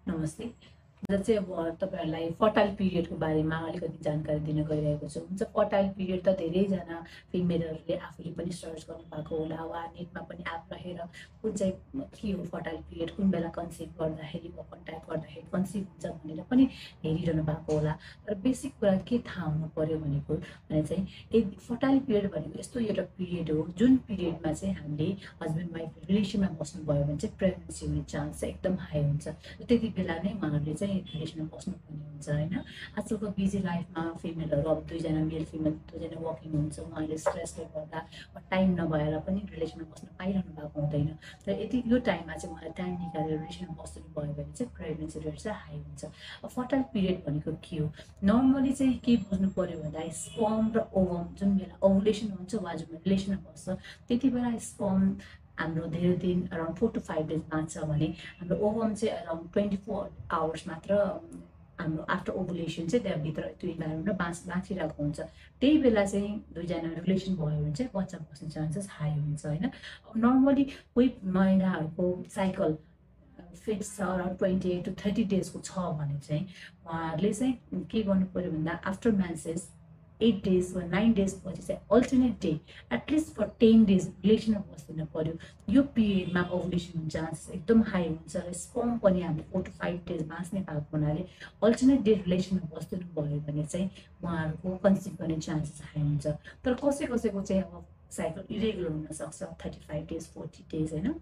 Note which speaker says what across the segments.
Speaker 1: नमस्ते। आज चाहिँ अब तपाईहरुलाई फर्टाइल पिरियडको बारेमा अलिकति जानकारी दिन गइरहेको छु। हुन्छ फर्टाइल पिरियड त धेरैजना फिमेलहरुले आफूले पनि सर्च गर्नु भएको होला वा नेटमा पनि एप रहेर कुन चाहिँ के हो फर्टाइल पिरियड, कुन बेला कन्सिभ गर्दाखेरि वा कन्ट्याक्ट गर्दाखेरि कन्सिभ हुन्छ भनेर पनि हेरिरहनु भएको होला। तर बेसिक कुरा के थाहा हुनु पर्यो भने चाहिँ फर्टाइल पिरियड भनेको यस्तो एउटा पिरियड हो जुन पिरियडमा चाहिँ हामीले हस्बेन्ड वाइफ रिलेसनमा बस्नुभयो भने चाहिँ प्रेग्नेन्सी हुने चान्स चाहिँ एकदम हाई हुन्छ। त्यति बेला नै उहाँहरूले चाहिँ रिलेसनमा बस्नुपर्ने हुन्छ हैन। आजकलको बिजी लाइफमा फिमेलहरु अब दुईजना मेल फिमेल दुईजना वर्किङ हुन्छ, उहाँहरूले स्ट्रेसले गर्दा टाइम नभएर पनि रिलेसनमा बस्न पाइरहनु भएको हुँदैन। तर यति यो टाइममा चाहिँ उहाँले टाइम निकालेर रिलेसनमा बस्नु भयो भने चाहिँ प्रेग्नेन्सी रेट चाहिँ हाई हुन्छ। फर्टाइल पिरियड भनेको के हो? नर्मली चाहिँ के बुझ्नु पर्यो भन्दा स्पर्म र ओभम जुन बेला ओभुलेसन हुन्छ वा जुन रिलेसनमा बस्छ त्यति बेला स्पर्म हाम्रो धेरै दिन अराउन्ड 4 to 5 डेज बाँच्छ भने हाम्रो ओभम चाहिँ अराउन्ड 24 आवर्स मात्र हाम्रो आफ्टर ओभुलेसन चाहिँ त्यहाँभित्र त्यो इन्भाइरोमेन्टमा बाँचिरहेको हुन्छ। त्यही बेला चाहिँ दुईजना रिलेसन भयो भने चाहिँ बच्चा बस्ने चान्सेस हाई हुन्छ हैन। नर्मली कोही महिलाहरूको साइकल फिक्स छ अराउन्ड 28 to 30 डेजको छ भने चाहिँ उहाँहरूले चाहिँ के गर्नु पर्यो भन्दा आफ्टर मेन्सेस 8 days वा 9 days पछि चाहिँ alternate day at least for 10 days रिलेसनमा बस्दिन पर्यो। यो पिरियडमा ओभुलेसन हुने चान्सेस एकदम हाई हुन्छ र स्पर्म पनि हामीले 4 to 5 days बाँच्ने भएको हुनाले अल्टरनेट डे रिलेसनमा बस्दिनु भयो भने चाहिँ उहाँहरूको कन्सिभ गर्ने चान्सेस हाई हुन्छ। तर कसैको चाहिँ अब साइकल इरेगुलर हुनसक्छ 35 days 40 days हैन।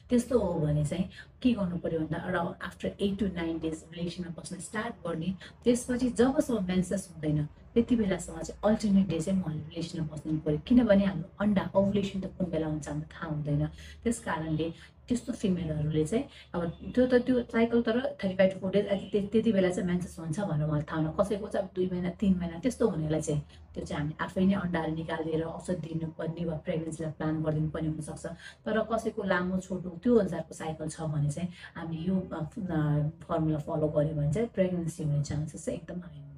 Speaker 1: त्यस्तो हो भने चाहिँ के गर्नु पर्यो भन्दा अराउन्ड आफ्टर 8 to 9 days रिलेसनमा बस्न स्टार्ट गर्ने। त्यसपछि जबसम्म मेन्सेस हुँदैन त्यति बेलासम्म चाहिँ अल्टरनेट डे चाहिँ उहाँले रिलेसनमा बस्नु पर्यो। किनभने हाम्रो अन्डा ओभुलेसन त कुन बेला हुन्छ हाम्रो थाहा हुँदैन। त्यस कारणले त्यस्तो फिमेलहरूले चाहिँ अब त्यो साइकल तर 35 to 40 days त्यति बेला चाहिँ मेन्सेस हुन्छ भनेर उहाँले थाहा हुन। कसैको चाहिँ 2 महिना 3 महिना त्यस्तो हुनेलाई चाहिँ त्यो चाहिँ हामी आफै नै अन्डाहरू निकालेर औषध दिनुपर्ने वा प्रेग्नेन्सीलाई प्लान गरिदिनु पर्ने हुनसक्छ। तर कसैको लामो छोटो त्यो अनुसारको साइकल छ भने चाहिँ हामी यो फर्मुला फलो गर्यो भने चाहिँ प्रेग्नेन्सी हुने चान्सेस चाहिँ एकदम हाई हुन्छ।